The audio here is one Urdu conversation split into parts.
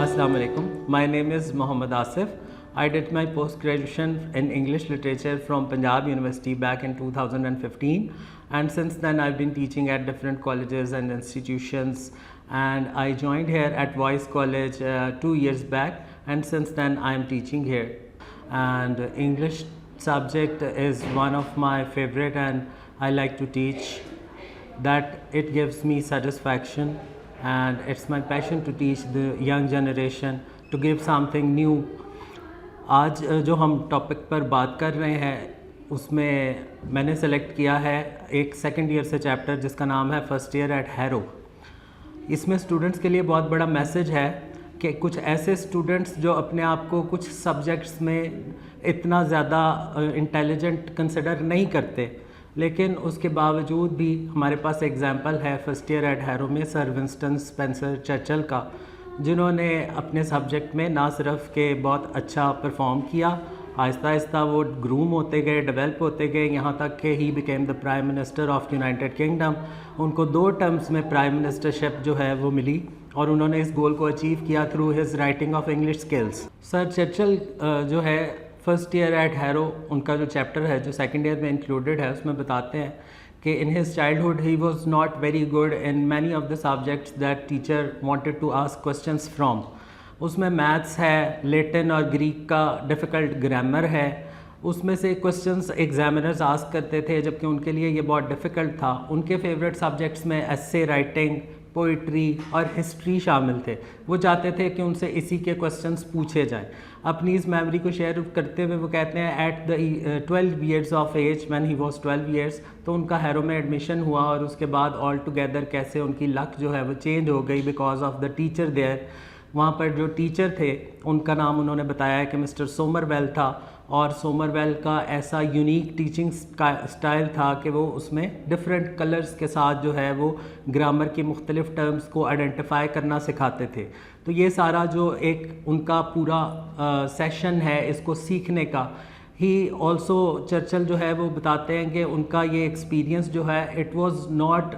Assalamu alaikum. My name is Mohammad Asif. I did my post-graduation in English literature from Punjab University back in 2015, and since then I've been teaching at different colleges and institutions, and I joined here at Voice College 2 years back, and since then I'm teaching here. And English subject is one of my favorite, and I like to teach. That it gives me satisfaction, and it's my passion to teach the young generation, to give something new. آج جو ہم ٹاپک پر بات کر رہے ہیں اس میں میں نے سلیکٹ کیا ہے ایک سیکنڈ ایئر سے چیپٹر جس کا نام ہے فرسٹ ایئر ایٹ ہیرو. اس میں اسٹوڈنٹس کے لیے بہت بڑا میسج ہے کہ کچھ ایسے اسٹوڈنٹس جو اپنے آپ کو کچھ سبجیکٹس میں اتنا زیادہ انٹیلیجنٹ کنسیڈر نہیں کرتے، لیکن اس کے باوجود بھی ہمارے پاس ایگزامپل ہے فرسٹ ایئر ایٹ ہیرو میں سر ونسٹن اسپینسر چرچل کا، جنہوں نے اپنے سبجیکٹ میں نہ صرف کہ بہت اچھا پرفارم کیا، آہستہ آہستہ وہ گروم ہوتے گئے، ڈیولپ ہوتے گئے، یہاں تک کہ ہی became the prime minister of United Kingdom. ان کو 2 ٹرمز میں پرائم منسٹرشپ جو ہے وہ ملی، اور انہوں نے اس گول کو اچیو کیا through his writing of English skills. Sir Churchill جو ہے first year at hero in کا جو چیپٹر ہے جو سیکنڈ ایئر میں انکلوڈیڈ ہے، اس میں بتاتے ہیں کہ in his childhood he was not very good in many of the subjects that teacher wanted to ask questions from. اس میں میتھس ہے، لیٹن اور گریک کا ڈیفیکلٹ گرامر ہے، اس میں سے کوشچنس ایگزامنرز آسک کرتے تھے جبکہ ان کے لیے یہ بہت ڈیفیکلٹ تھا. ان کے فیوریٹ سبجیکٹس میں ایسے رائٹنگ، پوئٹری اور ہسٹری شامل تھے. وہ چاہتے تھے کہ ان سے اسی کے کوشچنس پوچھے جائیں. اپنی اس میموری کو شیئر کرتے ہوئے وہ کہتے ہیں at the 12 years of age when he was 12 years تو ان کا ہیرو میں ایڈمیشن ہوا، اور اس کے بعد آل ٹوگیدر کیسے ان کی لک جو ہے وہ چینج ہو گئی because of the teacher there. وہاں پر جو ٹیچر تھے ان کا نام انہوں نے بتایا ہے کہ مسٹر سومر ویل تھا، اور سومر ویل کا ایسا یونیک ٹیچنگ اسٹائل تھا کہ وہ اس میں ڈفرینٹ کلرز کے ساتھ جو ہے وہ گرامر کی مختلف ٹرمز کو آئیڈینٹیفائی کرنا سکھاتے تھے. تو یہ سارا جو ایک ان کا پورا سیشن ہے اس کو سیکھنے کا، ہی آلسو چرچل جو ہے وہ بتاتے ہیں کہ ان کا یہ ایکسپیرینس جو ہے it was not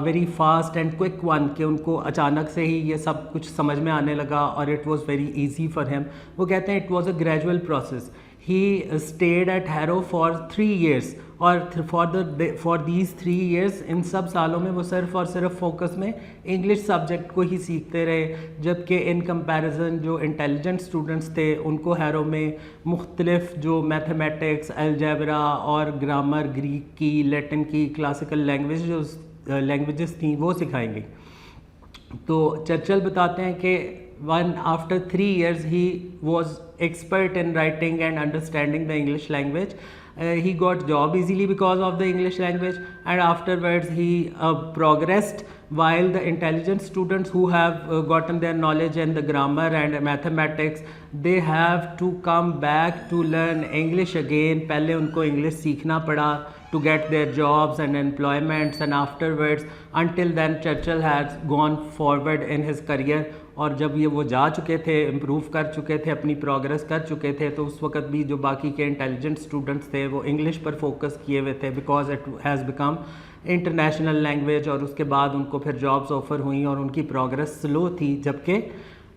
very fast and quick one, کہ ان کو اچانک سے ہی یہ سب کچھ سمجھ میں آنے لگا اور it was very easy for him. وہ کہتے ہیں it was a gradual process. He stayed at Harrow for 3 years, اور فار دیز 3 ایئرس ان سب سالوں میں وہ صرف اور صرف فوکس میں انگلش سبجیکٹ کو ہی سیکھتے رہے، جبکہ ان کمپیریزن جو انٹیلیجنٹ اسٹوڈنٹس تھے ان کو ہیرو میں مختلف جو میتھمیٹکس، الجبرا اور گرامر، گریک کی، لیٹن کی، کلاسیکل لینگویجز تھیں وہ سکھائیں گی. تو چرچل بتاتے ہیں کہ after 3 years he was expert in writing and understanding the English language. He got job easily because of the English language, and afterwards he progressed, while the intelligent students who have gotten their knowledge in the grammar and mathematics, they have to come back to learn English again. پہلے ان کو انگلش سیکھنا پڑا to get their jobs and employments, and afterwards until then Churchill has gone forward in his career. اور جب یہ وہ جا چکے تھے، امپروو کر چکے تھے، اپنی پروگرس کر چکے تھے، تو اس وقت بھی جو باقی کے انٹیلیجنٹ اسٹوڈنٹس تھے وہ انگلش پر فوکس کیے ہوئے تھے because it has become international language. اور اس کے بعد ان کو پھر جابس آفر ہوئیں اور ان کی پروگرس سلو تھی، جبکہ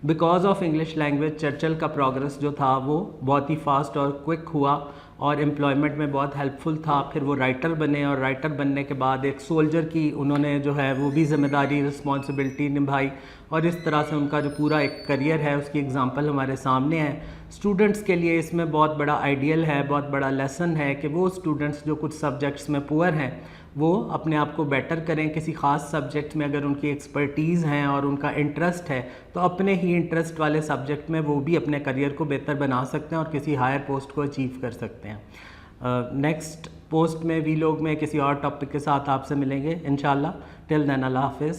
because of English language Churchill کا پروگرس جو تھا وہ بہت ہی فاسٹ اور کوئک ہوا اور امپلائمنٹ میں بہت ہیلپ فل تھا. پھر وہ رائٹر بنے، اور رائٹر بننے کے بعد ایک سولجر کی انہوں نے جو ہے وہ بھی ذمہ داری، رسپانسبلٹی نبھائی، اور اس طرح سے ان کا جو پورا ایک کریئر ہے اس کی اگزامپل ہمارے سامنے ہے. اسٹوڈنٹس کے لیے اس میں بہت بڑا آئیڈیل ہے، بہت بڑا لیسن ہے کہ وہ اسٹوڈنٹس جو کچھ سبجیکٹس میں پور ہیں وہ اپنے آپ کو بیٹر کریں. کسی خاص سبجیکٹ میں اگر ان کی ایکسپرٹیز ہیں اور ان کا انٹرسٹ ہے تو اپنے ہی انٹرسٹ والے سبجیکٹ میں وہ بھی اپنے کریئر کو بہتر بنا سکتے ہیں اور کسی ہائر پوسٹ کو اچیو کر سکتے ہیں. نیکسٹ پوسٹ میں وی لوگ میں کسی اور ٹاپک کے ساتھ آپ سے ملیں گے انشاءاللہ. ٹل دین اللہ حافظ.